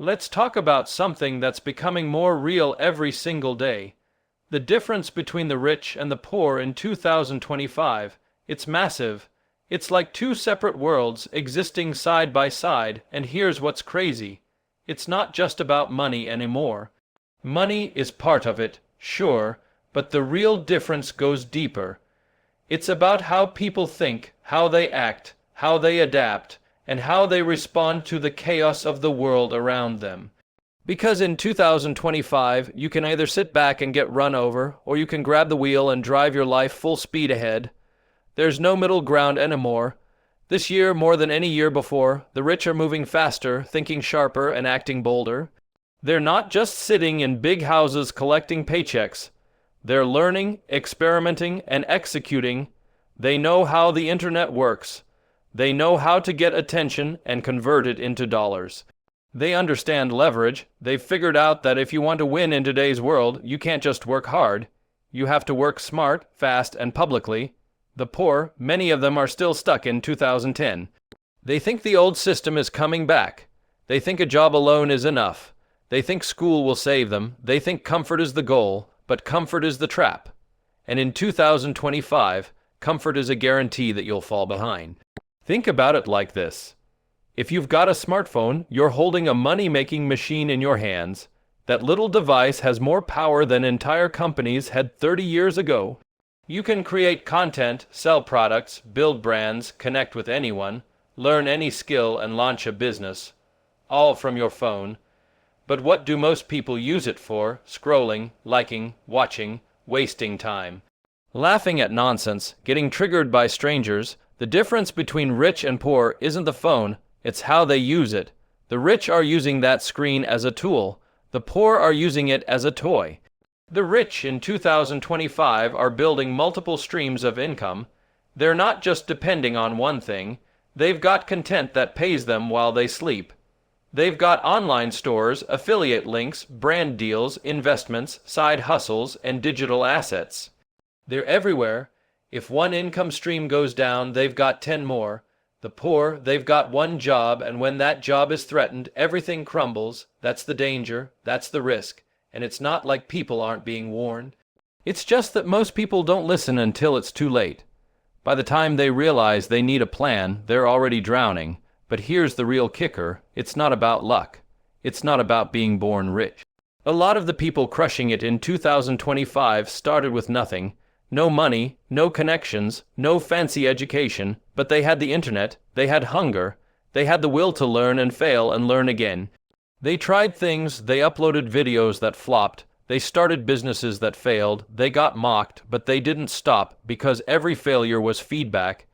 Let's talk about something that's becoming more real every single day. The difference between the rich and the poor in 2025. It's massive. It's like two separate worlds existing side by side, and here's what's crazy. It's not just about money anymore. Money is part of it, sure, but the real difference goes deeper. It's about how people think, how they act, how they adapt, and how they respond to the chaos of the world around them. Because in 2025, you can either sit back and get run over, or you can grab the wheel and drive your life full speed ahead. There's no middle ground anymore. This year, more than any year before, the rich are moving faster, thinking sharper, and acting bolder. They're not just sitting in big houses collecting paychecks. They're learning, experimenting, and executing. They know how the internet works. They know how to get attention and convert it into dollars. They understand leverage. They've figured out that if you want to win in today's world, you can't just work hard. You have to work smart, fast, and publicly. The poor, many of them are still stuck in 2010. They think the old system is coming back. They think a job alone is enough. They think school will save them. They think comfort is the goal, but comfort is the trap. And in 2025, comfort is a guarantee that you'll fall behind. Think about it like this. If you've got a smartphone, you're holding a money-making machine in your hands. That little device has more power than entire companies had 30 years ago. You can create content, sell products, build brands, connect with anyone, learn any skill, and launch a business, all from your phone. But what do most people use it for? Scrolling, liking, watching, wasting time. Laughing at nonsense, getting triggered by strangers. The difference between rich and poor isn't the phone, it's how they use it. The rich are using that screen as a tool. The poor are using it as a toy. The rich in 2025 are building multiple streams of income. They're not just depending on one thing. They've got content that pays them while they sleep. They've got online stores, affiliate links, brand deals, investments, side hustles, and digital assets. They're everywhere. If one income stream goes down, they've got 10 more. The poor, they've got one job, and when that job is threatened, everything crumbles. That's the danger, that's the risk. And it's not like people aren't being warned. It's just that most people don't listen until it's too late. By the time they realize they need a plan, they're already drowning. But here's the real kicker. It's not about luck. It's not about being born rich. A lot of the people crushing it in 2025 started with nothing. No money, no connections, no fancy education, but they had the internet, they had hunger, they had the will to learn and fail and learn again. They tried things, they uploaded videos that flopped, they started businesses that failed, they got mocked, but they didn't stop because every failure was feedback.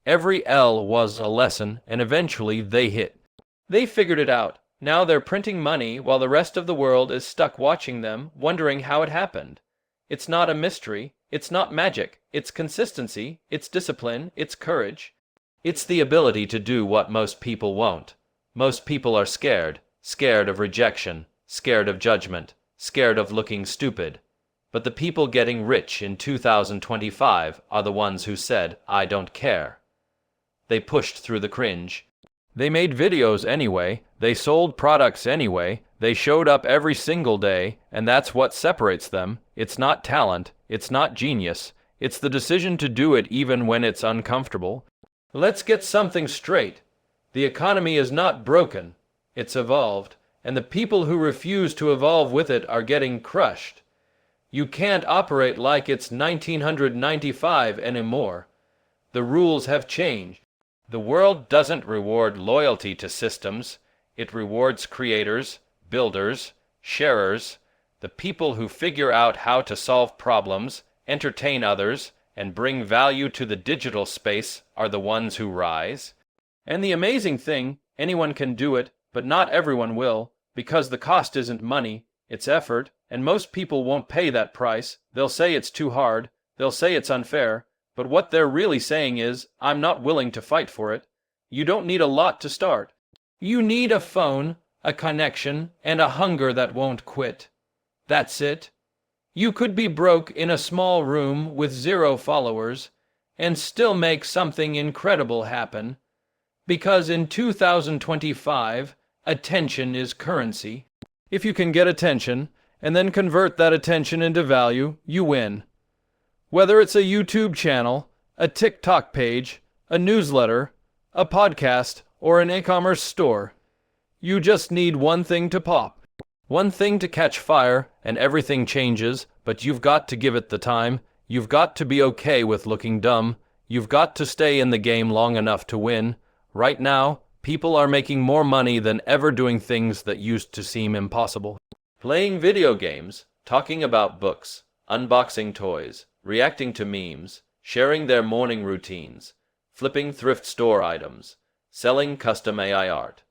Every L was a lesson, and eventually they hit. They figured it out. Now they're printing money while the rest of the world is stuck watching them, wondering how it happened. It's not a mystery. It's not magic. It's consistency. It's discipline. It's courage. It's the ability to do what most people won't. Most people are scared. Scared of rejection. Scared of judgment. Scared of looking stupid. But the people getting rich in 2025 are the ones who said, "I don't care." They pushed through the cringe. They made videos anyway. They sold products anyway. They showed up every single day, and that's what separates them. It's not talent. It's not genius. It's the decision to do it even when it's uncomfortable. Let's get something straight. The economy is not broken. It's evolved, and the people who refuse to evolve with it are getting crushed. You can't operate like it's 1995 anymore. The rules have changed. The world doesn't reward loyalty to systems. It rewards creators, builders, sharers, the people who figure out how to solve problems, entertain others, and bring value to the digital space are the ones who rise. And the amazing thing, anyone can do it, but not everyone will, because the cost isn't money, it's effort, and most people won't pay that price. They'll say it's too hard, they'll say it's unfair, but what they're really saying is, I'm not willing to fight for it. You don't need a lot to start. You need a phone, a connection, and a hunger that won't quit. That's it. You could be broke in a small room with 0 followers and still make something incredible happen. Because in 2025, Attention is currency. If you can get attention, and then convert that attention into value, you win. Whether it's a YouTube channel, a TikTok page, a newsletter, a podcast, or an e-commerce store, you just need one thing to pop. One thing to catch fire, and everything changes, but you've got to give it the time. You've got to be okay with looking dumb. You've got to stay in the game long enough to win. Right now, people are making more money than ever doing things that used to seem impossible. Playing video games, talking about books, unboxing toys, reacting to memes, sharing their morning routines, flipping thrift store items, selling custom AI art,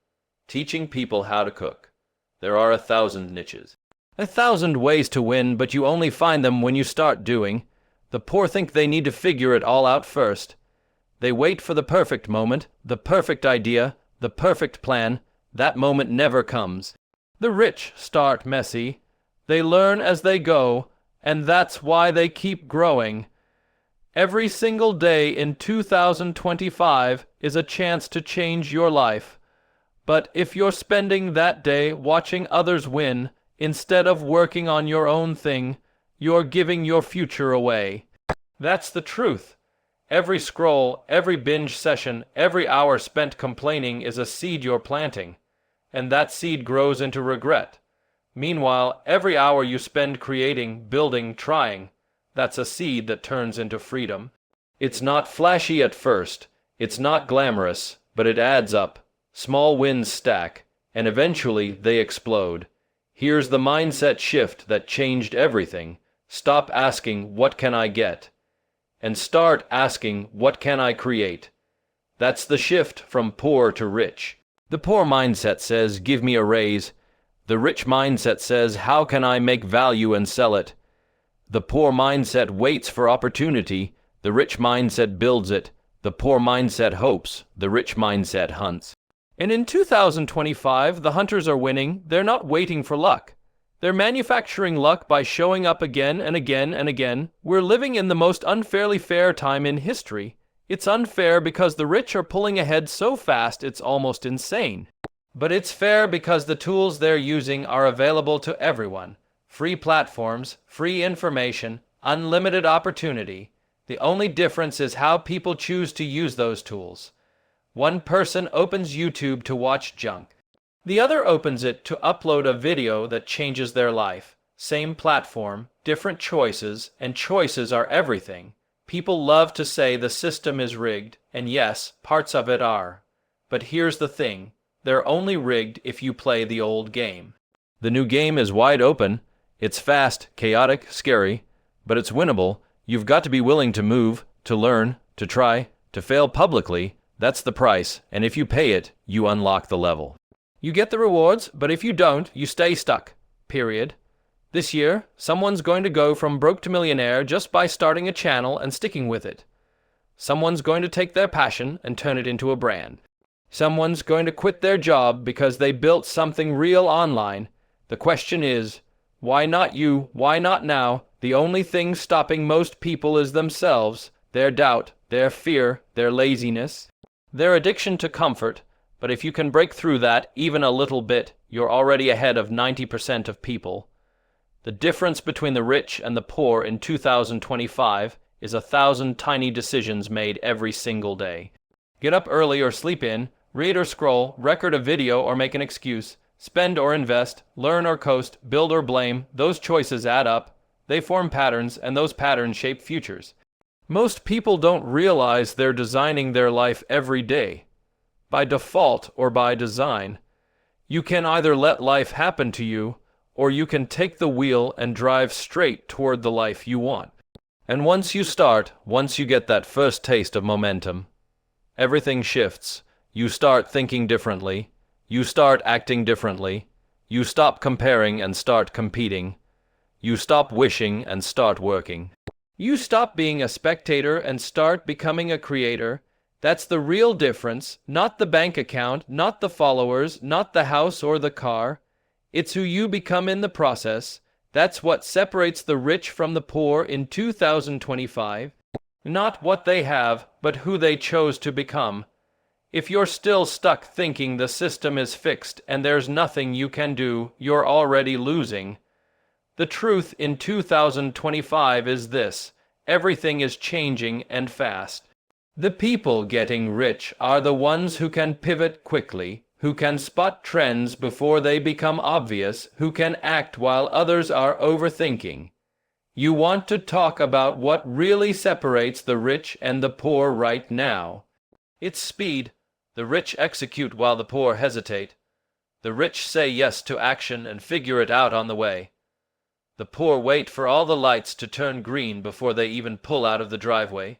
teaching people how to cook. There are 1,000 niches. 1,000 ways to win, but you only find them when you start doing. The poor think they need to figure it all out first. They wait for the perfect moment, the perfect idea, the perfect plan. That moment never comes. The rich start messy. They learn as they go, and that's why they keep growing. Every single day in 2025 is a chance to change your life. But if you're spending that day watching others win, instead of working on your own thing, you're giving your future away. That's the truth. Every scroll, every binge session, every hour spent complaining is a seed you're planting, and that seed grows into regret. Meanwhile, every hour you spend creating, building, trying, that's a seed that turns into freedom. It's not flashy at first, it's not glamorous, but it adds up. Small wins stack, and eventually they explode. Here's the mindset shift that changed everything. Stop asking, "What can I get?" and start asking, "What can I create?" That's the shift from poor to rich. The poor mindset says, "Give me a raise." The rich mindset says, "How can I make value and sell it?" The poor mindset waits for opportunity. The rich mindset builds it. The poor mindset hopes. The rich mindset hunts. And in 2025, the hunters are winning. They're not waiting for luck. They're manufacturing luck by showing up again and again and again. We're living in the most unfairly fair time in history. It's unfair because the rich are pulling ahead so fast it's almost insane. But it's fair because the tools they're using are available to everyone. Free platforms, free information, unlimited opportunity. The only difference is how people choose to use those tools. One person opens YouTube to watch junk. The other opens it to upload a video that changes their life. Same platform, different choices, and choices are everything. People love to say the system is rigged, and yes, parts of it are. But here's the thing, they're only rigged if you play the old game. The new game is wide open. It's fast, chaotic, scary, but it's winnable. You've got to be willing to move, to learn, to try, to fail publicly. That's the price, and if you pay it, you unlock the level. You get the rewards, but if you don't, you stay stuck. Period. This year, someone's going to go from broke to millionaire just by starting a channel and sticking with it. Someone's going to take their passion and turn it into a brand. Someone's going to quit their job because they built something real online. The question is, why not you? Why not now? The only thing stopping most people is themselves, their doubt, their fear, their laziness, their addiction to comfort. But if you can break through that even a little bit, you're already ahead of 90% of people. The difference between the rich and the poor in 2025 is 1,000 tiny decisions made every single day. Get up early or sleep in, read or scroll, record a video or make an excuse, spend or invest, learn or coast, build or blame. Those choices add up. They form patterns, and those patterns shape futures. Most people don't realize they're designing their life every day, by default or by design. You can either let life happen to you, or you can take the wheel and drive straight toward the life you want. And once you start, once you get that first taste of momentum, everything shifts. You start thinking differently. You start acting differently. You stop comparing and start competing. You stop wishing and start working. You stop being a spectator and start becoming a creator. That's the real difference, not the bank account, not the followers, not the house or the car. It's who you become in the process. That's what separates the rich from the poor in 2025. Not what they have, but who they chose to become. If you're still stuck thinking the system is fixed and there's nothing you can do, you're already losing. The truth in 2025 is this: everything is changing and fast. The people getting rich are the ones who can pivot quickly, who can spot trends before they become obvious, who can act while others are overthinking. You want to talk about what really separates the rich and the poor right now. It's speed. The rich execute while the poor hesitate. The rich say yes to action and figure it out on the way. The poor wait for all the lights to turn green before they even pull out of the driveway.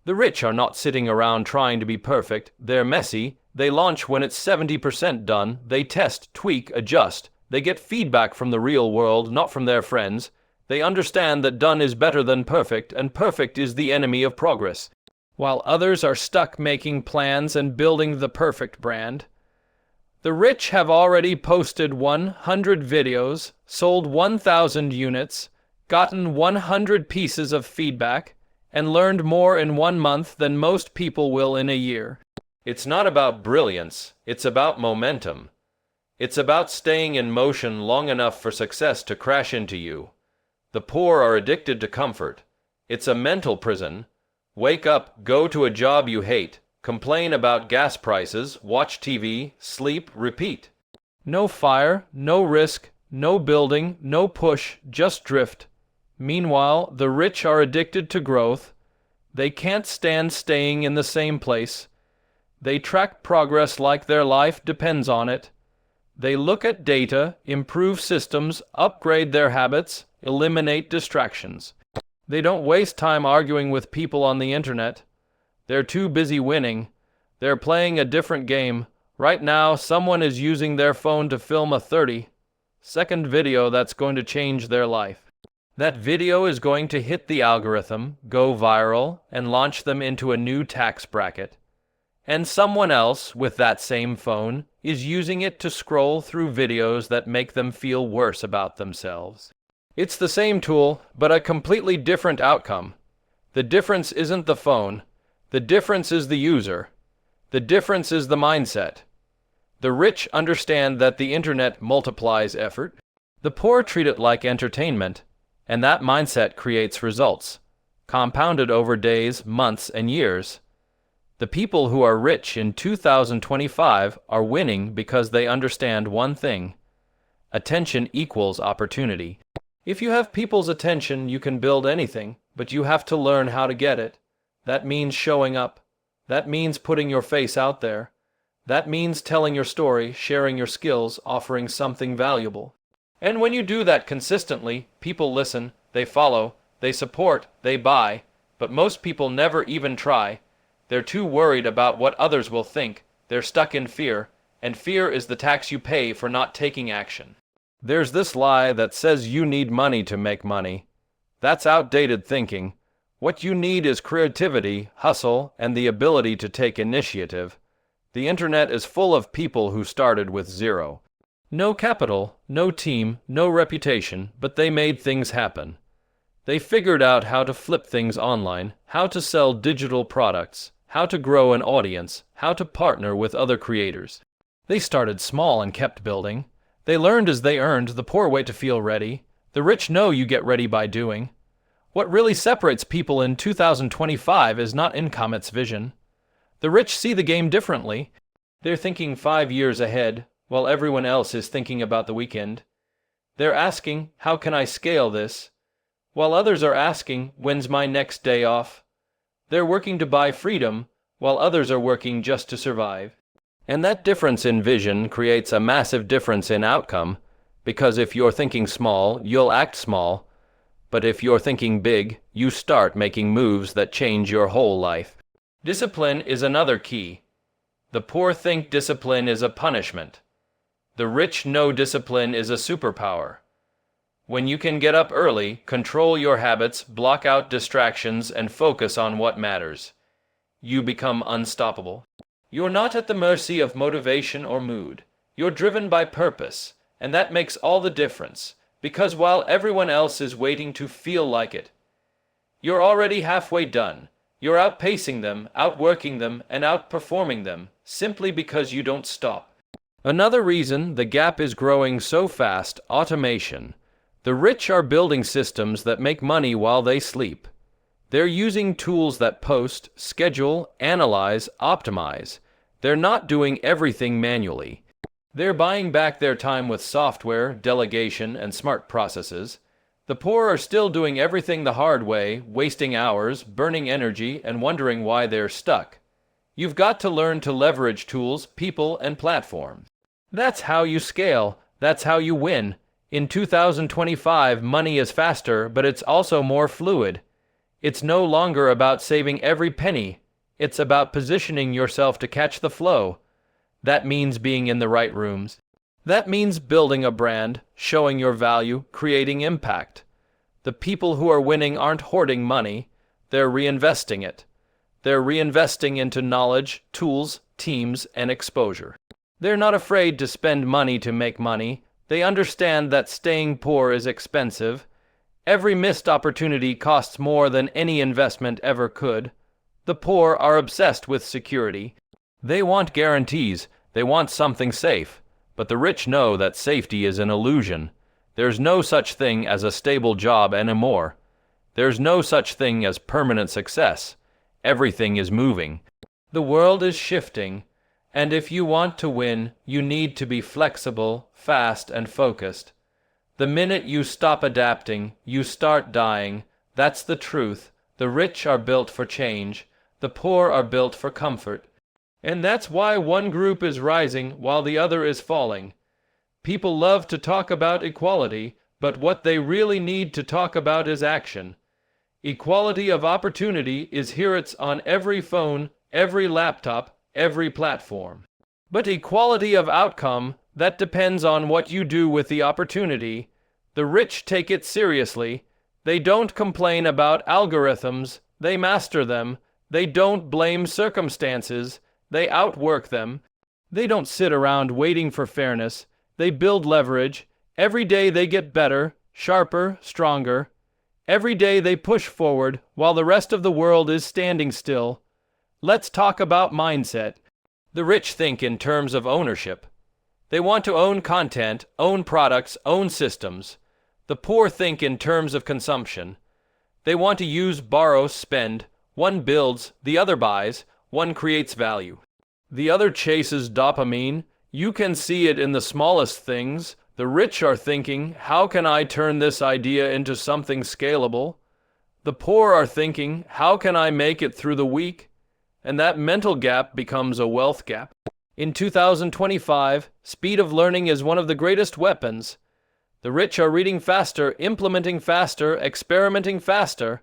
The rich are not sitting around trying to be perfect. They're messy. They launch when it's 70% done. They test, tweak, adjust. They get feedback from the real world, not from their friends. They understand that done is better than perfect, and perfect is the enemy of progress. While others are stuck making plans and building the perfect brand. The rich have already posted 100 videos, sold 1,000 units, gotten 100 pieces of feedback, and learned more in 1 month than most people will in a year. It's not about brilliance, it's about momentum. It's about staying in motion long enough for success to crash into you. The poor are addicted to comfort. It's a mental prison. Wake up, go to a job you hate, complain about gas prices, watch TV, sleep, repeat. No fire, no risk, no building, no push, just drift. Meanwhile, the rich are addicted to growth. They can't stand staying in the same place. They track progress like their life depends on it. They look at data, improve systems, upgrade their habits, eliminate distractions. They don't waste time arguing with people on the internet. They're too busy winning. They're playing a different game. Right now, someone is using their phone to film a 30-second video that's going to change their life. That video is going to hit the algorithm, go viral, and launch them into a new tax bracket. And someone else, with that same phone, is using it to scroll through videos that make them feel worse about themselves. It's the same tool, but a completely different outcome. The difference isn't the phone. The difference is the user. The difference is the mindset. The rich understand that the internet multiplies effort. The poor treat it like entertainment, and that mindset creates results, compounded over days, months, and years. The people who are rich in 2025 are winning because they understand one thing: attention equals opportunity. If you have people's attention, you can build anything, but you have to learn how to get it. That means showing up. That means putting your face out there. That means telling your story, sharing your skills, offering something valuable. And when you do that consistently, people listen, they follow, they support, they buy, but most people never even try. They're too worried about what others will think. They're stuck in fear, and fear is the tax you pay for not taking action. There's this lie that says you need money to make money. That's outdated thinking. What you need is creativity, hustle, and the ability to take initiative. The internet is full of people who started with zero. No capital, no team, no reputation, but they made things happen. They figured out how to flip things online, how to sell digital products, how to grow an audience, how to partner with other creators. They started small and kept building. They learned as they earned. The poor wait to feel ready. The rich know you get ready by doing. What really separates people in 2025 is not income, it's vision. The rich see the game differently. They're thinking 5 years ahead, while everyone else is thinking about the weekend. They're asking, how can I scale this? While others are asking, when's my next day off? They're working to buy freedom, while others are working just to survive. And that difference in vision creates a massive difference in outcome, because if you're thinking small, you'll act small. But if you're thinking big, you start making moves that change your whole life. Discipline is another key. The poor think discipline is a punishment. The rich know discipline is a superpower. When you can get up early, control your habits, block out distractions, and focus on what matters, you become unstoppable. You're not at the mercy of motivation or mood. You're driven by purpose, and that makes all the difference, because while everyone else is waiting to feel like it, you're already halfway done. You're outpacing them, outworking them, and outperforming them. simply because you don't stop. Another reason the gap is growing so fast: automation. The rich are building systems that make money while they sleep. They're using tools that post, schedule, analyze, optimize. They're not doing everything manually. They're buying back their time with software, delegation, and smart processes. The poor are still doing everything the hard way, wasting hours, burning energy, and wondering why they're stuck. You've got to learn to leverage tools, people, and platforms. That's how you scale. That's how you win. In 2025, money is faster, but it's also more fluid. It's no longer about saving every penny. It's about positioning yourself to catch the flow. That means being in the right rooms. That means building a brand, showing your value, creating impact. The people who are winning aren't hoarding money. They're reinvesting it. They're reinvesting into knowledge, tools, teams, and exposure. They're not afraid to spend money to make money. They understand that staying poor is expensive. Every missed opportunity costs more than any investment ever could. The poor are obsessed with security. They want guarantees. They want something safe. But the rich know that safety is an illusion. There's no such thing as a stable job anymore. There's no such thing as permanent success. Everything is moving. The world is shifting. And if you want to win, you need to be flexible, fast, and focused. The minute you stop adapting, you start dying. That's the truth. The rich are built for change. The poor are built for comfort. And that's why one group is rising while the other is falling. People love to talk about equality, but what they really need to talk about is action. Equality of opportunity is here. It's on every phone, every laptop, every platform. But equality of outcome, that depends on what you do with the opportunity. The rich take it seriously. They don't complain about algorithms. They master them. They don't blame circumstances. They outwork them. They don't sit around waiting for fairness. They build leverage. Every day they get better, sharper, stronger. Every day they push forward while the rest of the world is standing still. Let's talk about mindset. The rich think in terms of ownership. They want to own content, own products, own systems. The poor think in terms of consumption. They want to use, borrow, spend. One builds, the other buys, one creates value. The other chases dopamine. You can see it in the smallest things. The rich are thinking, how can I turn this idea into something scalable? The poor are thinking, how can I make it through the week? And that mental gap becomes a wealth gap. In 2025, speed of learning is one of the greatest weapons. The rich are reading faster, implementing faster, experimenting faster.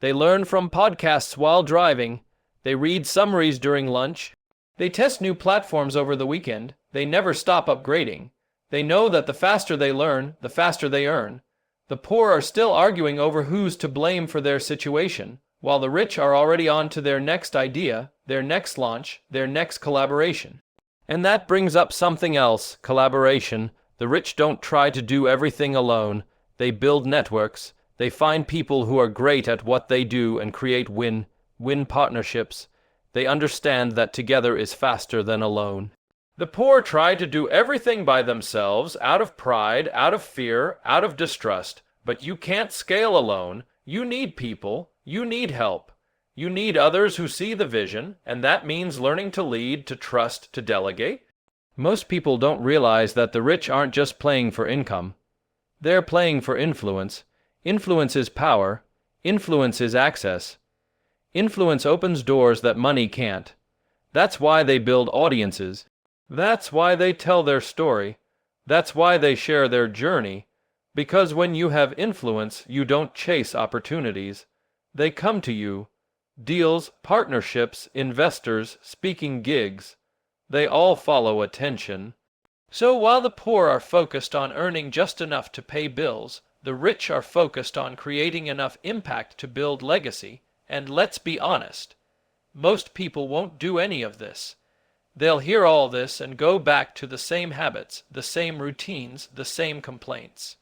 They learn from podcasts while driving. They read summaries during lunch. They test new platforms over the weekend. They never stop upgrading. They know that the faster they learn, the faster they earn. The poor are still arguing over who's to blame for their situation, while the rich are already on to their next idea, their next launch, their next collaboration. And that brings up something else: collaboration. The rich don't try to do everything alone. They build networks. They find people who are great at what they do and create win-win partnerships. They understand that together is faster than alone. The poor try to do everything by themselves, out of pride, out of fear, out of distrust. But you can't scale alone. You need people. You need help. You need others who see the vision, and that means learning to lead, to trust, to delegate. Most people don't realize that the rich aren't just playing for income. They're playing for influence. Influence is power. Influence is access. Influence opens doors that money can't. That's why they build audiences. That's why they tell their story. That's why they share their journey. Because when you have influence, you don't chase opportunities. They come to you. Deals, partnerships, investors, speaking gigs. They all follow attention. So while the poor are focused on earning just enough to pay bills, the rich are focused on creating enough impact to build legacy. And let's be honest, most people won't do any of this. They'll hear all this and go back to the same habits, the same routines, the same complaints.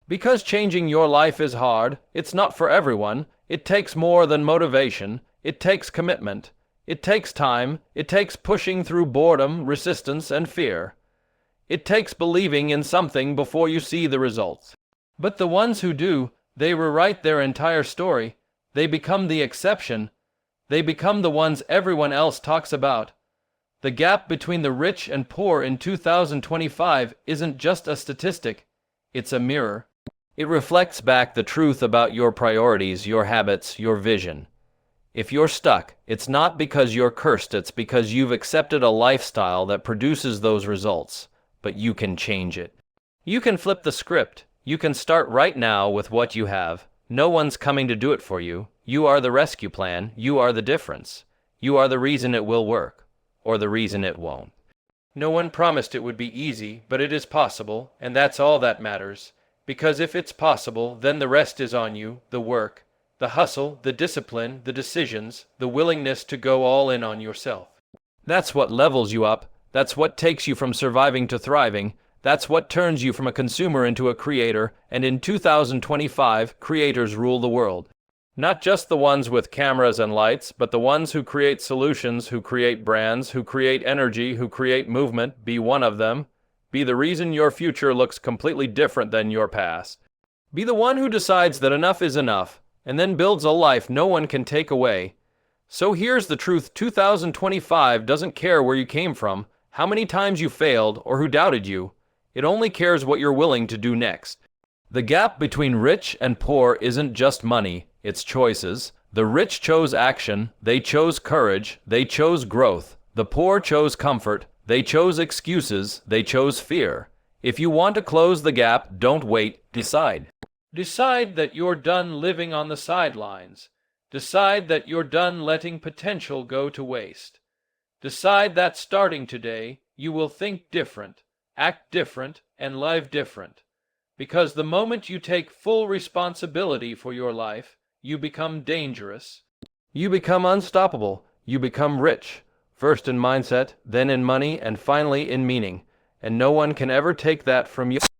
Because changing your life is hard, it's not for everyone. It takes more than motivation. It takes commitment. It takes time. It takes pushing through boredom, resistance, and fear. It takes believing in something before you see the results. But the ones who do, they rewrite their entire story. They become the exception. They become the ones everyone else talks about. The gap between the rich and poor in 2025 isn't just a statistic. It's a mirror. It reflects back the truth about your priorities, your habits, your vision. If you're stuck, it's not because you're cursed, it's because you've accepted a lifestyle that produces those results. But you can change it. You can flip the script. You can start right now with what you have. No one's coming to do it for you. You are the rescue plan. You are the difference. You are the reason it will work, or the reason it won't. No one promised it would be easy, but it is possible, and that's all that matters. Because if it's possible, then the rest is on you, the work, the hustle, the discipline, the decisions, the willingness to go all in on yourself. That's what levels you up. That's what takes you from surviving to thriving. That's what turns you from a consumer into a creator, and in 2025, creators rule the world. Not just the ones with cameras and lights, but the ones who create solutions, who create brands, who create energy, who create movement. Be one of them. Be the reason your future looks completely different than your past. Be the one who decides that enough is enough, and then builds a life no one can take away. So here's the truth: 2025 doesn't care where you came from, how many times you failed, or who doubted you. It only cares what you're willing to do next. The gap between rich and poor isn't just money, it's choices. The rich chose action, they chose courage, they chose growth. The poor chose comfort, they chose excuses, they chose fear. If you want to close the gap, don't wait, decide. Decide that you're done living on the sidelines. Decide that you're done letting potential go to waste. Decide that starting today, you will think different, act different, and live different. Because the moment you take full responsibility for your life, you become dangerous. You become unstoppable. You become rich. First in mindset, then in money, and finally in meaning. And no one can ever take that from you.